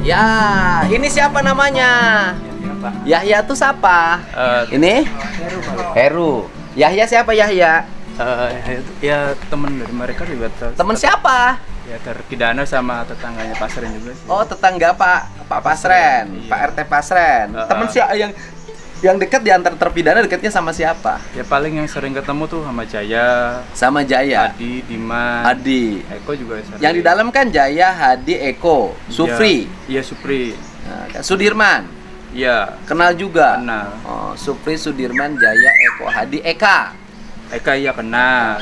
Ya, ini siapa namanya? Siapa? Yahya tuh siapa? Ini? Heru. Yahya siapa Yahya? Ya teman dari mereka juga. Temen siapa? Ya terpidana sama tetangganya Pasren juga sih. Oh, tetangga Pak Pasren, Iya. Pak RT Pasren. Temen siapa yang dekat di antara terpidana, dekatnya sama siapa? Ya paling yang sering ketemu tuh sama Jaya, Sama Jaya, Adi, Diman, Adi. Eko juga sering. Yang di dalam kan Jaya, Hadi, Eko, Supri, Iya Supri. nah, Sudirman. Iya. Kenal juga. Kenal. Oh, Supri, Sudirman, Jaya, Eko, Hadi, Eka. Eka iya kenal.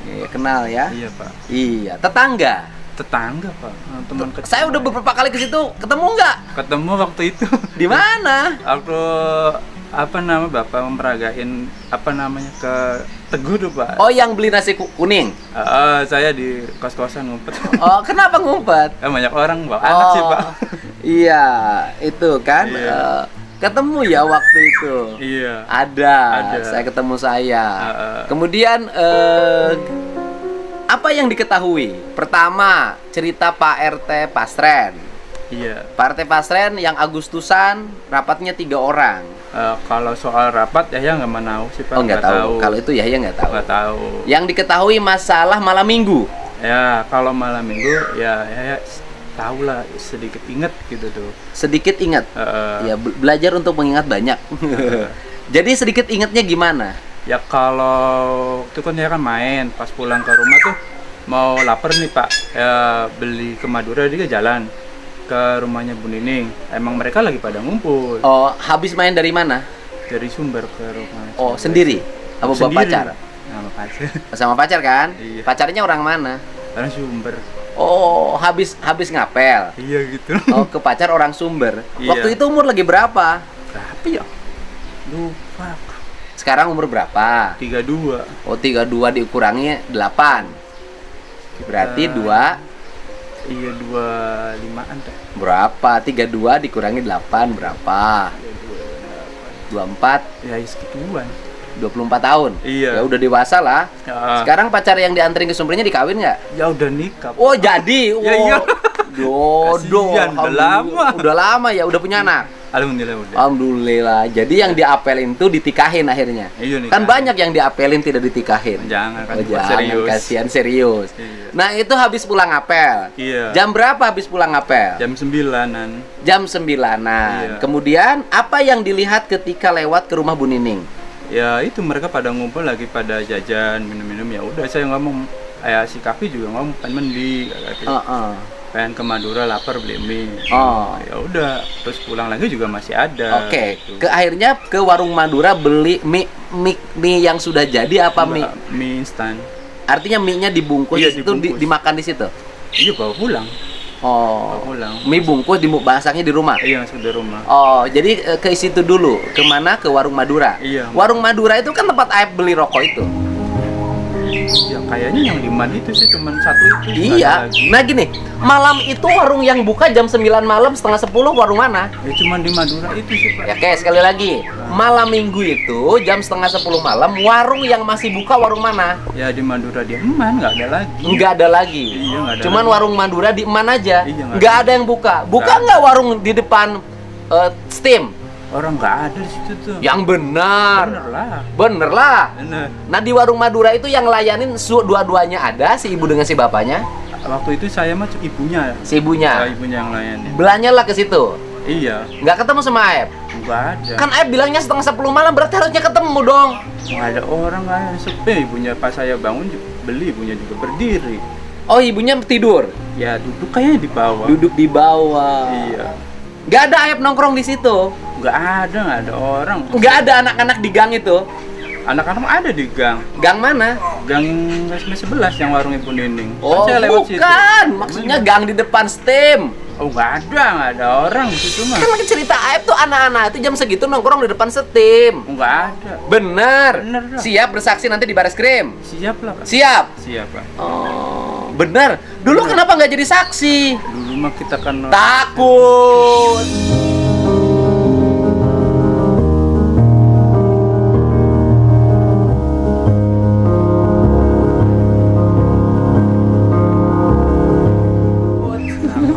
Iya, kenal ya. Iya Pak. Iya, tetangga. Tetangga Pak. Teman kecil. Saya udah beberapa kali ke situ, ketemu nggak? ketemu waktu itu. Di mana? Waktu Bapak memperagain ke Teguh tuh Pak. Oh, yang beli nasi kuning. Saya di kos-kosan ngumpet. Oh, kenapa ngumpet? Banyak orang bawa anak sih Pak. Iya, itu kan. Iya. Ketemu ya waktu itu. Iya. Ada. Ada. Saya ketemu saya. Heeh. Kemudian apa yang diketahui? Pertama, cerita Pak RT Pasren. Iya. Pak RT Pasren yang Agustusan rapatnya 3 orang. Kalau soal rapat ya nggak mau sih Pak. Oh, nggak tahu. Kalau itu ya nggak tahu. Nggak tahu. Yang diketahui masalah malam minggu. Ya kalau malam minggu ya tahu lah, sedikit inget gitu tuh. Sedikit ingat. Ya, belajar untuk mengingat banyak. Jadi sedikit ingatnya gimana? Ya kalau itu kan ya kan main, pas pulang ke rumah tuh mau lapar nih Pak, ya beli ke Madura dia jalan ke rumahnya Bu Nining. Emang mereka lagi pada ngumpul. Oh, habis main dari mana? Dari Sumber ke rumah. Oh, sendiri? Apa bawa Sendiri. pacar? Sama pacar. Sama pacar kan? Iya. Pacarnya orang mana? Karena Sumber. Oh, habis ngapel. Iya gitu. Oh, ke pacar orang Sumber. Iya. Waktu itu umur lagi berapa? Berapa ya? Lupa. Sekarang umur berapa? 32. Oh, 32 dikurangi 8. Berarti 2 Iya 25-an dah. berapa? 32 dikurangi 8 berapa? 24, Ya segituan. 24 tahun. Iya. Ya udah dewasa lah. Ya. Sekarang pacar yang dianterin ke Sumbernya dikawin nggak? Ya udah nikah. Oh, jadi. Ya, iya. Jodoh. Kasihan, udah lama. Udah lama ya, udah punya anak. Alhamdulillah udah. Alhamdulillah. Jadi yang diapelin tuh ditikahin akhirnya. Iya, nikah. Kan banyak yang diapelin tidak ditikahin. Jangan kan Oh, jangan, serius. kasihan serius. Iya. Nah, itu habis pulang apel. Iya. Jam berapa habis pulang apel? Jam 9-an. Jam 9-an. Iya. Kemudian apa yang dilihat ketika lewat ke rumah Bu Nining? Ya itu mereka pada ngumpul lagi pada jajan minum-minum, ya udah saya ngomong, si Kavi juga ngomong pengen mandi, pengen ke Madura lapar beli mie. Oh. Ya udah, terus pulang lagi juga masih ada. Oke. gitu. Akhirnya ke warung Madura beli mie yang sudah jadi apa mie? Enggak, mie instan. Artinya mie-nya dibungkus Iya, itu dibungkus. dimakan di situ. Iya bawa pulang. Oh. Bawa pulang. Mie bungkus masaknya di rumah. Iya masuk dari rumah. Oh, jadi ke situ dulu. Kemana? Ke warung Madura. Iya. Warung Madura itu kan tempat Aep beli rokok itu. Ya kayaknya yang di Man itu sih cuma satu itu. nggak ada Iya. lagi. Nah gini, malam itu warung yang buka jam 9 malam, setengah 10 warung mana? Ya cuma di Madura itu sih Pak. Ya, oke, sekali lagi. Malam minggu itu jam setengah 10 malam, warung yang masih buka warung mana? Ya di Madura di Man nggak ada lagi. Nggak ada lagi. Iya, nggak ada Cuman lagi. warung Madura di Eman aja. Iya, nggak ada yang buka. Buka nggak warung di depan Steam? Orang nggak ada di situ tuh. Yang benar. Bener lah. Bener lah. Bener. Nah, di warung Madura itu yang layanin dua-duanya ada, si ibu dengan si bapaknya, Waktu itu saya mah ibunya. si ibunya. Ibunya yang layanin. Belanyalah ke situ. Iya. Nggak ketemu sama Aep. Nggak ada. Kan Aep bilangnya setengah 10 malam, berarti harusnya ketemu dong. Nggak ada orang, nggak ada, sepi. Ibunya pas saya bangun beli, ibunya juga berdiri. Oh, ibunya tidur. Ya duduk kayaknya di bawah. Duduk di bawah. Iya. Nggak ada Aep nongkrong di situ. Nggak ada orang. Nggak ada anak-anak di gang itu. Anak-anak ada di gang. Gang mana? Gang 11 yang warung Ibu Nining. Kan Oh, saya lewat situ. bukan. Maksudnya gang di depan Steam. Oh, nggak ada orang di situ mah. Kan lagi cerita Aep tuh anak-anak itu jam segitu nongkrong di depan Steam. Oh, nggak ada. Bener. Bener, Kak. Siap bersaksi nanti di baris krim. Siap lah, Pak. Siap. Siap, Pak. Oh, bener. Dulu kenapa nggak jadi saksi? Dulu mah kita kan Takut.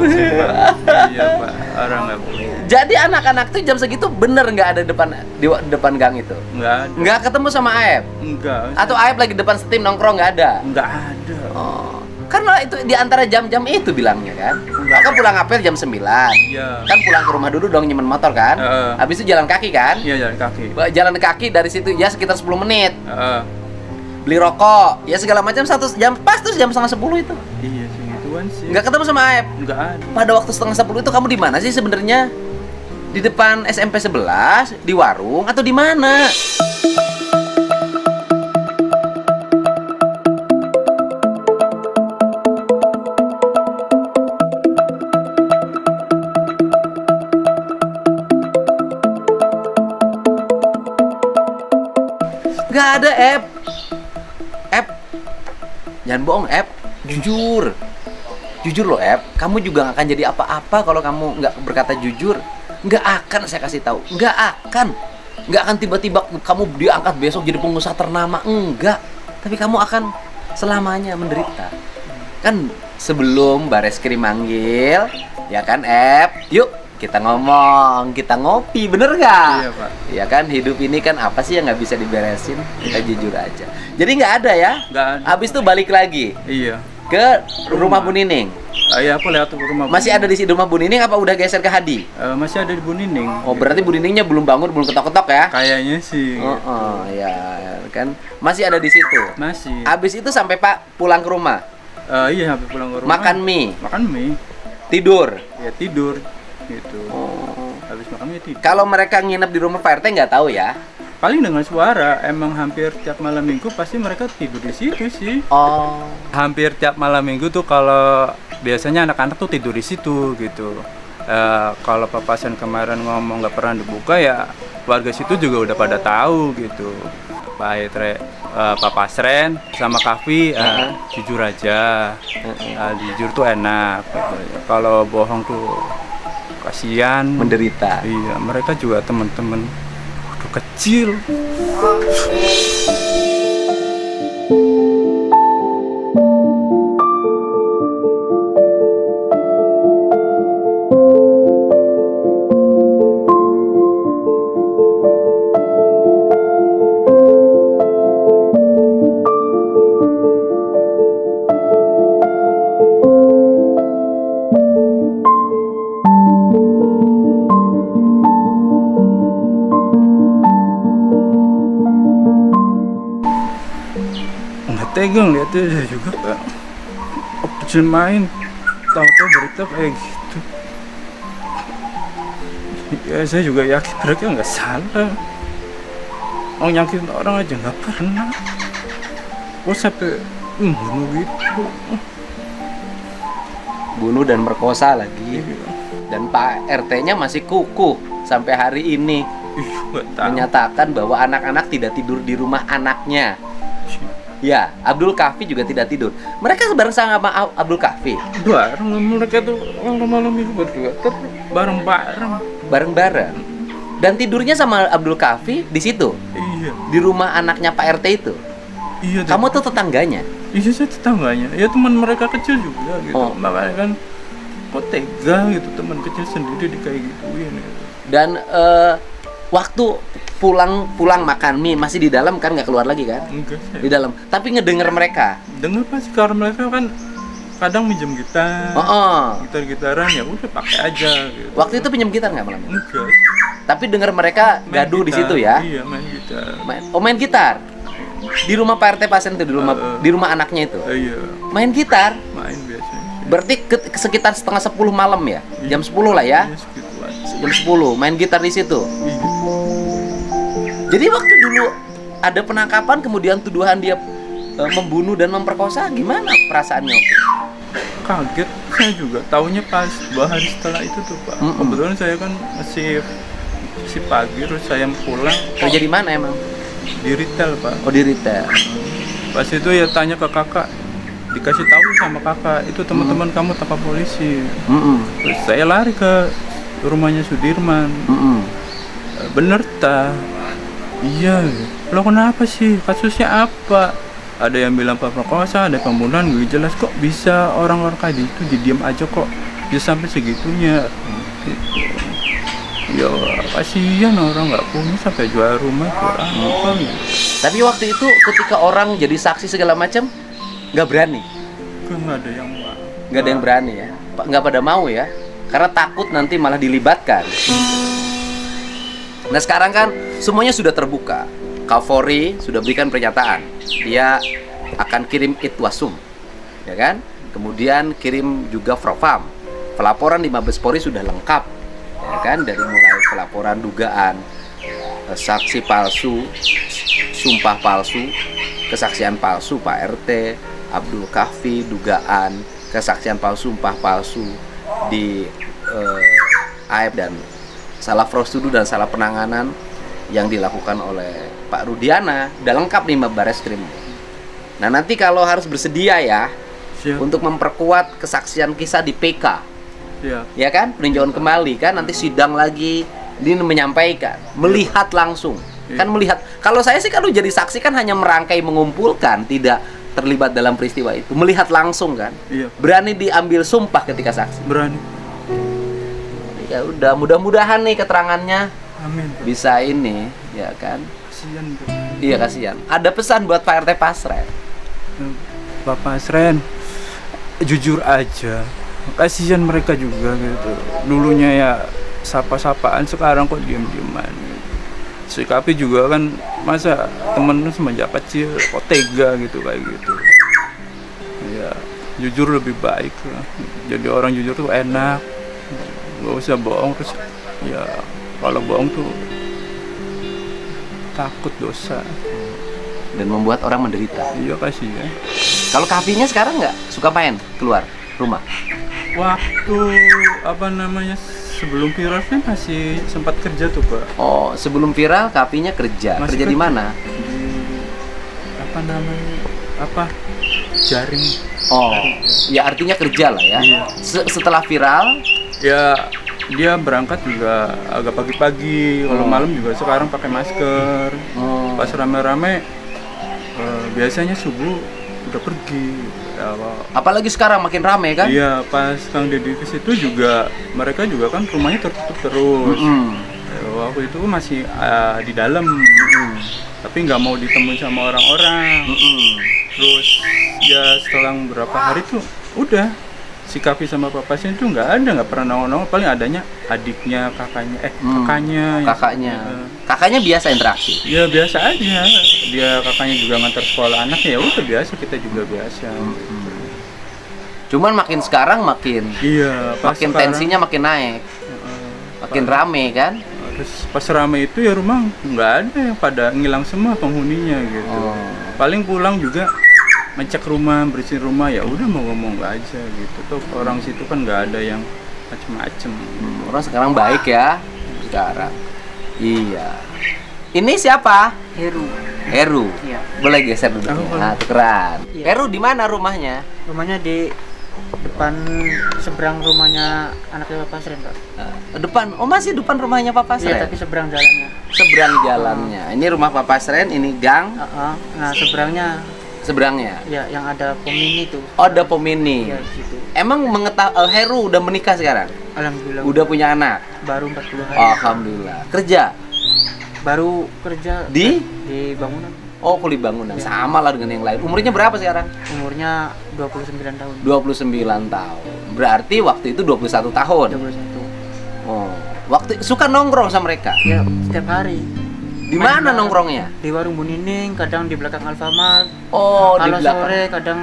Iya. Iya Pak, orang nggak boleh. Jadi anak-anak tuh jam segitu bener nggak ada di depan gang itu? Nggak ada. Nggak ketemu sama Aep? Enggak. Atau Aep lagi depan steam nongkrong nggak ada? Nggak ada. Oh, karena itu di antara jam-jam itu bilangnya kan. Maka pulang apel jam 9. Iya. Kan pulang ke rumah dulu dong nyemen motor kan. Habis itu jalan kaki kan. Iya, jalan kaki. Jalan kaki dari situ ya sekitar 10 menit. Beli Beli rokok, ya segala macam 1 jam pas tuh jam setengah 10 itu. Iya, segituan sih. Nggak ketemu sama Aep. Nggak ada. Pada waktu setengah 10 itu kamu di mana sih sebenarnya? Di depan SMP 11, di warung atau di mana? Nggak ada, Ep. Jangan bohong, Ep. Jujur. Jujur loh, Ep. Kamu juga nggak akan jadi apa-apa kalau kamu nggak berkata jujur. Nggak akan, saya kasih tahu. Nggak akan. Nggak akan tiba-tiba kamu diangkat besok jadi pengusaha ternama. Enggak. Tapi kamu akan selamanya menderita. Kan sebelum Bareskrim manggil, ya kan, Ep? Yuk, kita ngomong, kita ngopi, bener nggak? Iya, Pak. Ya kan, hidup ini kan apa sih yang nggak bisa diberesin? Kita jujur aja. Jadi nggak ada ya? Nggak ada. Abis itu balik lagi Iya. ke rumah Bu Nining. Iya, aku lewat ke rumah. Masih ada di rumah Bu Nining apa udah geser ke Hadi? Masih ada di Bu Nining. Oh, berarti Bu Niningnya belum bangun, belum ketok-ketok ya? Kayaknya sih. Oh, ya kan. Masih ada di situ. Masih. Abis itu sampai Pak pulang ke rumah. Iya, sampai pulang ke rumah. Makan mie, Makan mie. tidur. Ya tidur gitu. Oh. Habis makan mie tidur. Kalau mereka nginep di rumah Pak RT nggak tahu ya? Paling dengan suara, emang hampir tiap malam minggu pasti mereka tidur di situ sih. Oh. Hampir tiap malam minggu tuh kalau biasanya anak-anak tuh tidur di situ gitu. Kalau papasan kemarin ngomong nggak pernah dibuka ya warga situ juga udah pada tahu gitu. Pak Pasren sama Kavi jujur aja, jujur tuh enak. Kalau bohong tuh kasihan, Menderita. Iya, mereka juga teman-teman waktu kecil. Nggak tegang lihatnya saya juga Pak. Waktu main tahu-tahu berita kayak gitu. Ya saya juga yakin mereka nggak salah. Mau nyakitin orang aja nggak pernah. Kok sampai bunuh gitu. Bunuh dan merkosa lagi. Dan Pak RT-nya masih kukuh sampai hari ini Nggak tahu. menyatakan bahwa anak-anak tidak tidur di rumah anaknya. Ya, Abdul Kahfi juga tidak tidur. Mereka bareng sama Abdul Kahfi. Bareng mereka tuh malam-malam itu berdua terus bareng-bareng. Bareng-bareng. Dan tidurnya sama Abdul Kahfi di situ. Iya. Di rumah anaknya Pak RT itu. Iya. Kamu tuh tetangganya. Iya, saya tetangganya. Ya teman mereka kecil juga gitu. Oh. Makanya kan kok tega gitu teman kecil sendiri di kayak gituin gitu. Dan waktu pulang makan mie masih di dalam kan, nggak keluar lagi kan? Enggak Di saya. dalam. Tapi ngedenger mereka. Dengar pasti karena mereka kan kadang minjem gitar. Gitar-gitaran ya udah pakai aja gitu. Waktu itu pinjam gitar nggak malam? Enggak. Tapi denger mereka Main gaduh di gitar. situ ya. Iya, main gitar. Main gitar. Di rumah Pak RT pasien itu, di rumah anaknya itu. Iya, Main gitar. main biasanya. Berarti sekitar setengah 10 malam ya? Jam 10 lah ya? Iya, segituan. Jam 10 main gitar di situ. Iya. Jadi waktu dulu ada penangkapan kemudian tuduhan dia membunuh dan memperkosa, gimana perasaannya waktu itu? Kaget saya juga taunya pas 2 hari setelah itu tuh Pak. Kebetulan saya kan masih pagi terus saya pulang Kerja di mana emang? di retail Pak. Oh, di retail. Pas itu ya tanya ke kakak, dikasih tahu sama kakak itu teman-teman kamu tangkap polisi. Terus saya lari ke rumahnya Sudirman. Bener ta? Iya. Lo kenapa sih? Kasusnya apa? Ada yang bilang pemerkosa, ada pembunuhan, gue jelas kok bisa orang-orang kayak gitu didiam aja kok. Bisa sampai segitunya. Ya kasihan orang nggak punya sampai jual rumah jual apa gitu. Tapi waktu itu ketika orang jadi saksi segala macam, nggak berani. Kan nggak ada yang mau. Nggak ada yang berani ya. Nggak pada mau ya. Karena takut nanti malah dilibatkan. Nah sekarang kan semuanya sudah terbuka. Kapolri sudah berikan pernyataan. Dia akan kirim Itwasum, ya kan? Kemudian kirim juga Propam. Pelaporan di Mabes Polri sudah lengkap, ya kan? Dari mulai pelaporan dugaan saksi palsu, sumpah palsu, kesaksian palsu Pak RT, Abdul Kahfi, dugaan kesaksian palsu, sumpah palsu di AF dan salah prosedur dan salah penanganan yang dilakukan oleh Pak Rudiana. Udah lengkap nih Mbak Bareskrim. Nah nanti kalau harus bersedia ya, Siap. untuk memperkuat kesaksian kisah di PK, Siap. ya kan, peninjauan kembali kan, nanti sidang lagi, ini menyampaikan, melihat langsung, kan melihat. Kalau saya sih kalau jadi saksi kan hanya merangkai, mengumpulkan, tidak terlibat dalam peristiwa itu, melihat langsung kan. Iya. Berani diambil sumpah ketika saksi. Berani. Ya udah, mudah-mudahan nih keterangannya Amin. bisa ini, ya kan. Kasihan. Iya kasihan. Ada pesan buat Pak RT Pasren. Bapak Asren, jujur aja, kasihan mereka juga gitu. Dulunya ya sapa-sapaan, sekarang kok diem-dieman gitu. Sikapi juga kan, masa temen semenjak kecil kok tega gitu kayak gitu. Ya jujur lebih baik lah. Jadi orang jujur tuh enak, gak usah bohong. Terus ya kalau bohong tuh takut dosa. Dan membuat orang menderita. Iya kasihan. Kalau Kafinya sekarang nggak suka main keluar rumah? Waktu apa namanya sebelum viral kan masih sempat kerja tuh Pak. Oh, sebelum viral Kafinya kerja. Masih Kerja di mana? Di apa namanya? Apa? Jaring. Oh, ya artinya kerja lah ya. Iya. Setelah viral, Ya dia berangkat juga agak pagi-pagi. Kalau malam juga sekarang pakai masker. Pas rame-rame biasanya subuh udah pergi. Ya, apalagi sekarang makin rame kan? iya, pas Kang Deddy ke situ juga mereka juga kan rumahnya tertutup terus. Ya, waktu itu masih di dalam, tapi nggak mau ditemui sama orang-orang. Terus ya setelah beberapa hari tuh udah si Kavi sama papasnya itu nggak pernah nongol-nongol. Paling adanya adiknya, kakaknya, Kakaknya. Kakaknya biasa interaksi. Ya biasa aja, dia kakaknya juga ngantar sekolah anaknya, ya udah biasa, kita juga biasa. Cuman makin sekarang makin Iya, pas makin sekarang, tensinya makin naik, makin rame kan? terus pas rame itu ya rumah nggak ada, yang pada ngilang semua penghuninya gitu. Paling pulang juga ngecek rumah, bersihin rumah, ya udah mau ngomong aja gitu. Tuh orang situ kan nggak ada yang macem-macem. Orang sekarang baik ya sekarang. Iya. Ini siapa? Heru. Iya. Boleh geser dulu. Nah, tukeran. Iya. Heru di mana rumahnya? Rumahnya di depan seberang rumahnya anaknya Bapak Sren, Pak. Depan. Oh, masih depan rumahnya Papa Sren. Iya, tapi seberang jalannya. Seberang jalannya. Ini rumah Papa Sren, ini gang. Nah, seberangnya Seberangnya. ya yang ada pom mini tuh. Oh, ada pom mini. Iya, di situ. Emang Heru udah menikah sekarang? Alhamdulillah. Udah punya anak? Baru 40 hari. Alhamdulillah. Kerja? Baru kerja Di bangunan. Oh, kuli bangunan. Sama lah dengan yang lain. Umurnya berapa sekarang? Umurnya 29 tahun. 29 tahun. Berarti waktu itu 21 tahun. 21. Oh. Waktu suka nongkrong sama mereka. Ya, setiap hari. Di mana nongkrongnya? Di warung Bu Nining, kadang di belakang Alfamart. Oh, di Kalau belakang. sore kadang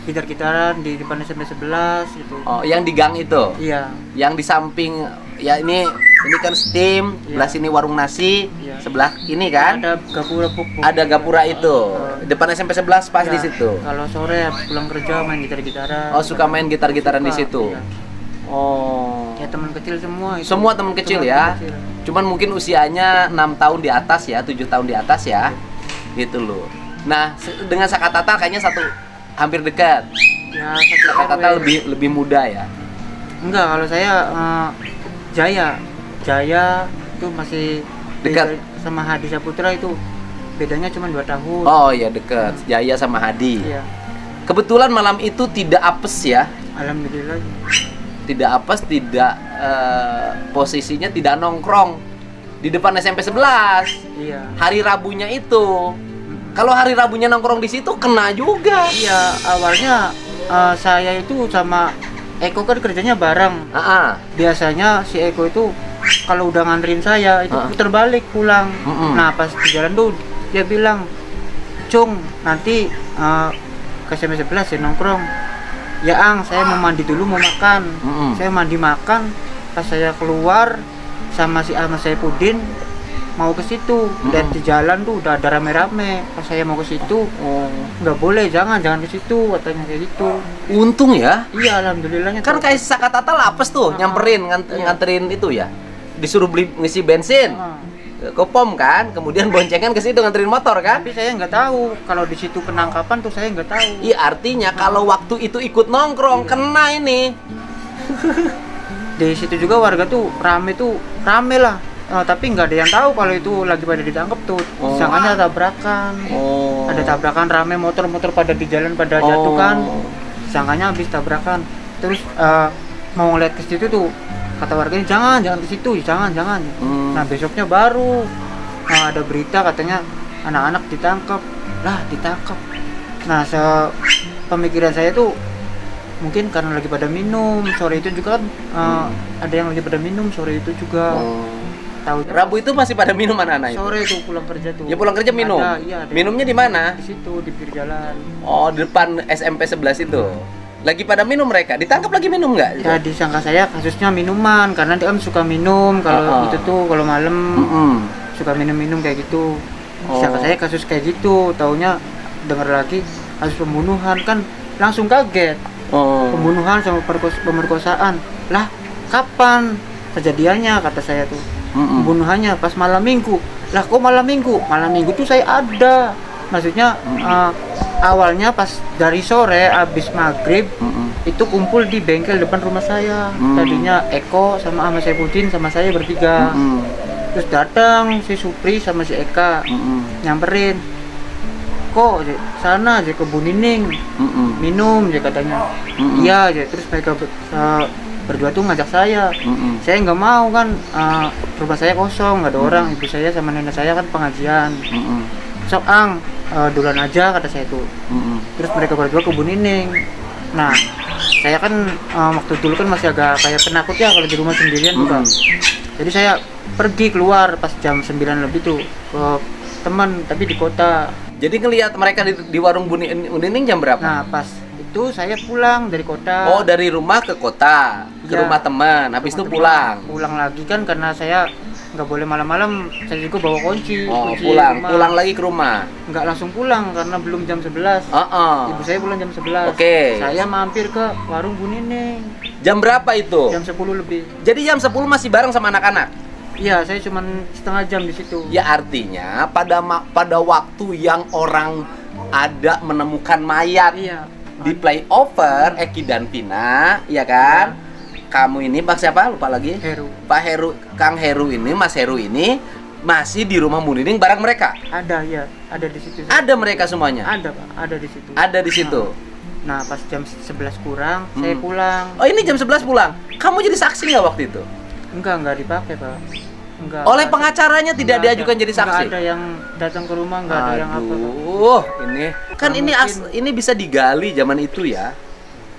gitar-gitaran di depan SMP 11 gitu. Oh, yang di gang itu. Iya. Yang di samping ya ini kan Steam, Iya. sebelah sini warung nasi, Iya. sebelah ini kan Ada gapura pupuk. ada gapura itu. Depan SMP 11 pas di Ya, situ. Kalau sore habis pulang kerja main gitar-gitaran. Oh, suka main gitar-gitaran di Suka, situ. iya. Oh. Ya teman kecil semua itu. Semua teman kecil Teman ya. kecil. Cuman mungkin usianya 6 tahun di atas ya, 7 tahun di atas ya. Gitu loh. Nah, dengan Sakatata kayaknya hampir dekat. Ya satu Sakatata RW. lebih muda ya. Enggak, kalau saya Jaya itu masih Dekat. beda sama Hadi Saputra itu bedanya cuma 2 tahun. Oh iya dekat. Jaya sama Hadi. Iya. Kebetulan malam itu tidak apes ya. Alhamdulillah. tidak apes, tidak posisinya tidak nongkrong di depan SMP 11. Iya. Hari Rabunya itu. Kalau hari Rabunya nongkrong di situ kena juga. Iya, awalnya saya itu sama Eko kan kerjanya bareng. Biasanya si Eko itu kalau udah nganterin saya itu puter balik pulang. Nah, pas di jalan tuh dia bilang, "Cung, nanti ke SMP 11 ya nongkrong." Ya Ang, saya mau mandi dulu mau makan. Saya mandi makan, pas saya keluar sama si Ahmad Saifuddin mau ke situ. Dan di jalan tuh udah ada rame-rame. Pas saya mau ke situ, nggak boleh, jangan ke situ, katanya kayak gitu. Untung ya. Iya, alhamdulillahnya. Kan kayak Sakatata lapes tuh, nyamperin nganterin itu ya. Disuruh beli ngisi bensin. Ke pom kan, kemudian boncengan ke situ nganterin motor kan. Tapi saya nggak tahu kalau di situ penangkapan tuh, saya nggak tahu. Iya, artinya kalau waktu itu ikut nongkrong kena ini. Di situ juga warga tuh rame lah. Tapi nggak ada yang tahu kalau itu lagi pada ditangkap tuh. Disangkanya tabrakan. Ada tabrakan, rame motor-motor pada di jalan pada jatuh kan. Disangkanya habis tabrakan. Terus mau ngeliat ke situ tuh, kata warganya jangan ke situ, jangan. Nah, besoknya baru ada berita katanya anak-anak ditangkap. Nah, pemikiran saya tuh mungkin karena lagi pada minum sore itu juga kan, ada yang lagi pada minum sore itu juga. Tahu Rabu itu masih pada minum anak-anak itu. Sore tuh pulang kerja tuh. Ya pulang kerja minum. Ada. Minumnya di mana? Di situ di pinggir jalan. Oh, di depan SMP 11 itu. Lagi pada minum mereka. Ditangkap lagi minum nggak? Ya, disangka saya kasusnya minuman karena dia kan suka minum kalau itu tuh kalau malam suka minum kayak gitu. Disangka saya kasus kayak gitu, taunya dengar lagi kasus pembunuhan, kan langsung kaget. Pembunuhan sama pemerkosaan. Lah, kapan kejadiannya, kata saya tuh. Pembunuhannya pas malam minggu. Lah, kok malam minggu? Malam minggu tuh saya ada. Maksudnya awalnya pas dari sore abis maghrib itu kumpul di bengkel depan rumah saya. Tadinya Eko sama Ahmad Saifuddin sama saya bertiga. Terus datang si Supri sama si Eka nyamperin. Kok sana aja ke Bu Nining minum aja katanya. Iya aja. Terus mereka berdua tuh ngajak saya. Saya nggak mau kan, rumah saya kosong, nggak ada orang. Ibu saya sama nenek saya kan pengajian. Sok Ang, duluan aja, kata saya tuh. Terus mereka berdua ke Bu Nining. Nah, saya kan waktu dulu kan masih agak kayak penakut ya kalau di rumah sendirian juga. Jadi saya pergi keluar pas jam 9 lebih tuh ke teman, tapi di kota. Jadi ngelihat mereka di warung Bu Nining jam berapa? Nah, pas itu saya pulang dari kota. Oh, dari rumah ke kota, ke rumah teman. Habis itu pulang. Pulang lagi kan karena saya nggak boleh malam-malam, saya juga bawa kunci. Pulang lagi ke rumah. Nggak langsung pulang karena belum jam 11. Ibu saya pulang jam 11. Saya mampir ke warung Bu Nining. Jam berapa itu? Jam 10 lebih. Jadi jam 10 masih bareng sama anak-anak? Iya, saya cuma setengah jam di situ. Ya, artinya pada waktu yang orang ada menemukan mayat di playover Eki dan Vina, ya kan? Kamu ini Pak siapa? Lupa lagi. Heru. Pak Heru, Kang Heru ini, Mas Heru ini masih di rumah Bu Nining bareng mereka? Ada, ya, ada di situ. Ada mereka semuanya? Ada, Pak, ada di situ. Ada di situ. Nah, pas jam 11 kurang, saya pulang. Oh, ini jam 11 pulang. Kamu jadi saksi nggak waktu itu? Enggak dipakai, Pak. Enggak. Oleh pengacaranya tidak diajukan jadi saksi? Enggak ada yang datang ke rumah, enggak ada yang apa. Ini kan ini bisa digali zaman itu ya.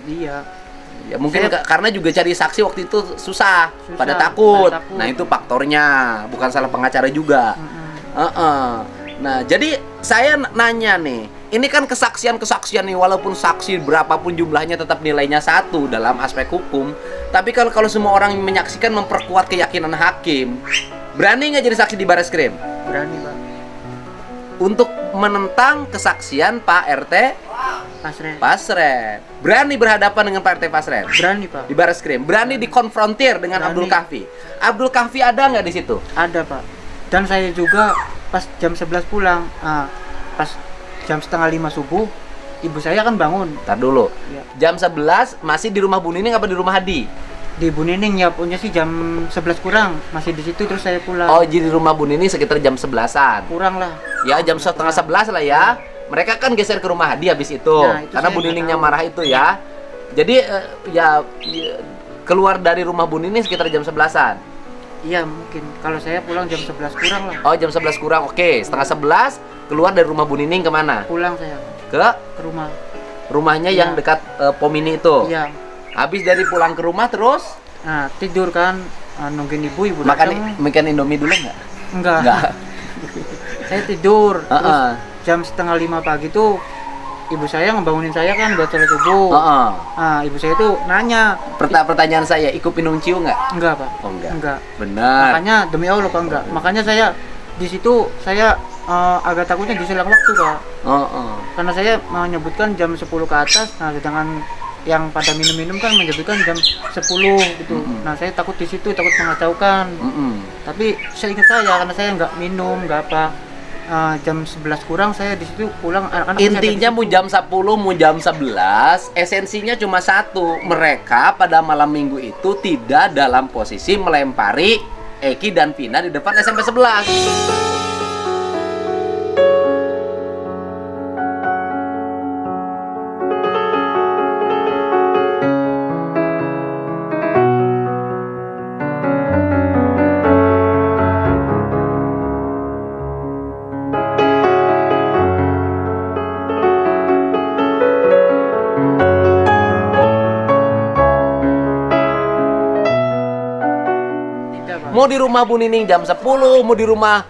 Iya. Ya mungkin karena juga cari saksi waktu itu susah. Pada takut. Nah, itu faktornya, bukan salah pengacara juga. Nah, jadi saya nanya nih, ini kan kesaksian nih, walaupun saksi berapapun jumlahnya tetap nilainya 1 dalam aspek hukum. Tapi kalau semua orang menyaksikan memperkuat keyakinan hakim, berani nggak jadi saksi di Bareskrim? Berani, Pak. Untuk menentang kesaksian Pak RT Pasren. Berani berhadapan dengan Pak RT Pasren? Berani, Pak. Di Bareskrim. Berani dikonfrontir dengan Abdul Kahfi. Abdul Kahfi ada nggak di situ? Ada, Pak. Dan saya juga pas jam 11 pulang, pas jam setengah 5 subuh, ibu saya kan bangun. Ntar dulu. Ya. Jam 11 masih di rumah Bu Nining apa di rumah Hadi? Di Bu Nining ya, punya sih jam 11 kurang, masih di situ, terus saya pulang. Oh, jadi di rumah Bu Nining sekitar jam 11-an. Kurang lah. Ya, jam setengah 11 lah ya. Mereka kan geser ke rumah Hadi habis itu. Nah, itu karena Bu Niningnya marah itu ya. Jadi keluar dari rumah Bu Nining sekitar jam 11-an. Iya mungkin. Kalau saya pulang jam 11 kurang lah. Oh, jam 11 kurang. Oke, setengah 11 keluar dari rumah Bu Nining kemana? Pulang saya Ke ke rumah. rumahnya Iya. yang dekat Pomini itu. Iya. Habis dari pulang ke rumah terus Nah tidur kan, nungguin ibu makan datang. Indomie dulu nggak? Enggak. Nggak. Saya tidur. Terus Heeh. jam 4:30 pagi tuh ibu saya ngebangunin saya kan buat sholat subuh. Heeh. Nah, ibu saya tuh nanya. Pertanyaan saya, ikut minum ciu nggak? Enggak, Pak. Oh, enggak. Enggak. Benar. Makanya demi Allah Pak enggak. Makanya saya di situ saya agak takutnya diselang waktu, Pak. Heeh. Karena saya menyebutkan jam 10 ke atas. Nah, sedangkan yang pada minum-minum kan menyebutkan jam 10 gitu. Nah, saya takut di situ, takut mengacaukan. Tapi saya ingat saya karena saya nggak minum, nggak apa. Jam 11 kurang saya di situ pulang, anak-anak masih ada di Intinya situ. mau jam 10, mau jam 11, esensinya cuma satu. Mereka pada malam minggu itu tidak dalam posisi melempari Eki dan Vina di depan SMP 11. Tidak, Pak. Mau di rumah Bu Nining jam 10, mau di rumah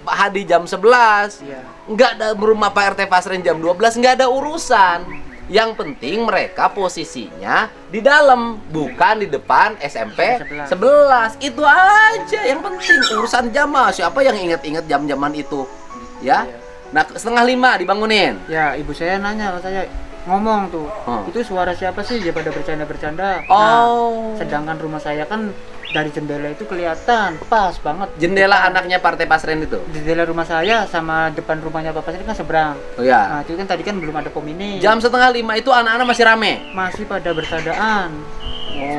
Pak Hadi jam 11. Iya. Nggak ada rumah Pak RT Pasren jam 12, nggak ada urusan. Yang penting mereka posisinya di dalam, bukan di depan SMP 11. Itu aja yang penting. Urusan jam mah siapa yang ingat-ingat jam-jaman itu, ya? Nah, 4:30 dibangunin. Ya, ibu saya nanya ke saya, ngomong tuh, itu suara siapa sih? Dia pada bercanda-bercanda. Oh. Nah, sedangkan rumah saya kan dari jendela itu kelihatan pas banget. Jendela anaknya Partai Pasren itu. Jendela rumah saya sama depan rumahnya Bapak saya kan seberang. Oh ya. Nah, itu kan tadi kan belum ada pom ini. Jam 4:30 itu anak-anak masih rame. Masih pada bercandaan.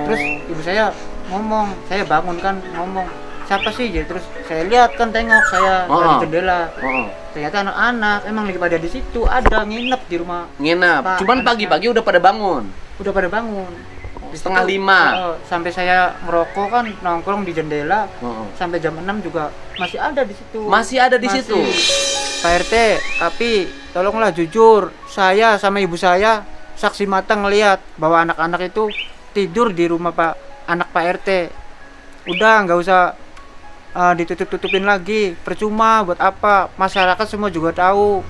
Terus ibu saya ngomong, saya bangun kan ngomong, siapa sih? Jadi terus saya lihat kan, tengok saya dari jendela. Ternyata anak-anak emang lagi pada di situ, ada nginep di rumah. Nginep. Pak, Cuman anaknya. pagi-pagi udah pada bangun. Udah pada bangun. Di situ, 4:30. sampai saya ngerokok kan nongkrong di jendela. Heeh. Sampai jam 6 juga masih ada di situ. Masih ada di situ. Pak RT, tapi tolonglah jujur, saya sama ibu saya saksi mata ngelihat bahwa anak-anak itu tidur di rumah anak Pak RT. Udah nggak usah ditutup-tutupin lagi, percuma buat apa? Masyarakat semua juga tahu,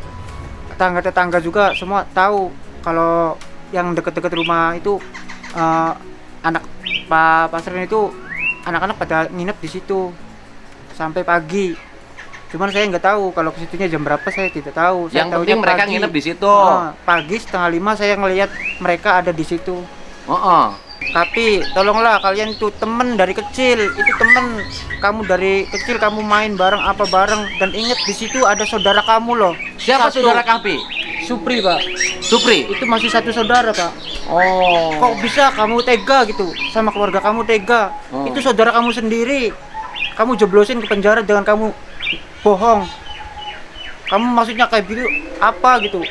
tetangga-tetangga juga semua tahu kalau yang deket-deket rumah itu anak Pak Pasren itu anak-anak pada nginep di situ sampai pagi. Cuman saya nggak tahu kalau kesitunya jam berapa, saya tidak tahu. Saya Yang tahunya penting mereka pagi. nginep di situ. Pagi 4:30 saya ngelihat mereka ada di situ. Heeh. Tapi tolonglah kalian itu temen dari kecil, itu temen kamu dari kecil, kamu main bareng apa bareng, dan ingat di situ ada saudara kamu loh. Siapa Satu. saudara Kapi? Supri, Pak. Supri. Itu masih satu saudara, Pak. Oh. Kok bisa kamu tega gitu sama keluarga kamu tega? Oh. Itu saudara kamu sendiri. Kamu jeblosin ke penjara dengan kamu bohong. Kamu maksudnya kayak gitu apa gitu?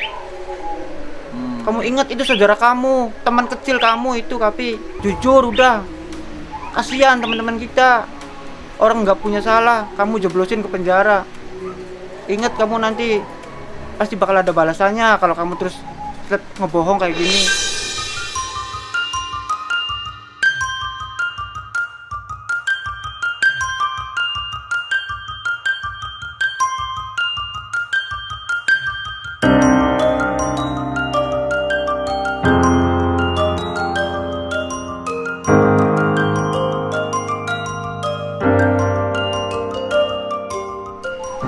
Kamu ingat itu saudara kamu, teman kecil kamu itu, tapi jujur udah. Kasihan teman-teman kita. Orang nggak punya salah, kamu jeblosin ke penjara. Ingat kamu nanti pasti bakal ada balasannya kalau kamu terus ngebohong kayak gini.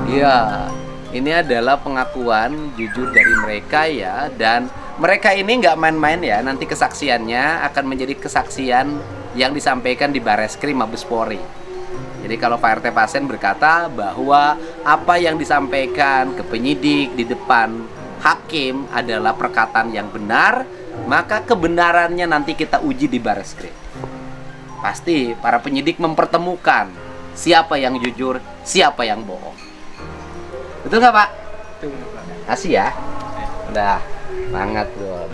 Iya, ini adalah pengakuan jujur dari mereka ya, dan mereka ini nggak main-main ya. Nanti kesaksiannya akan menjadi kesaksian yang disampaikan di Bareskrim Mabes Polri. Jadi kalau Pak RT Pasren berkata bahwa apa yang disampaikan ke penyidik di depan hakim adalah perkataan yang benar, maka kebenarannya nanti kita uji di Bareskrim. Pasti para penyidik mempertemukan siapa yang jujur, siapa yang bohong. Betul nggak, Pak? Tuh, Pak. Kasih ya. Udah, semangat bro.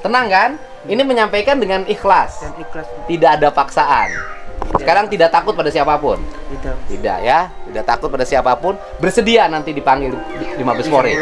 Tenang kan? Ini menyampaikan dengan ikhlas. Dan ikhlas. Tidak ada paksaan. Sekarang tidak takut pada siapapun. Tidak. Tidak ya, tidak takut pada siapapun. Bersedia nanti dipanggil di Mabes Polri.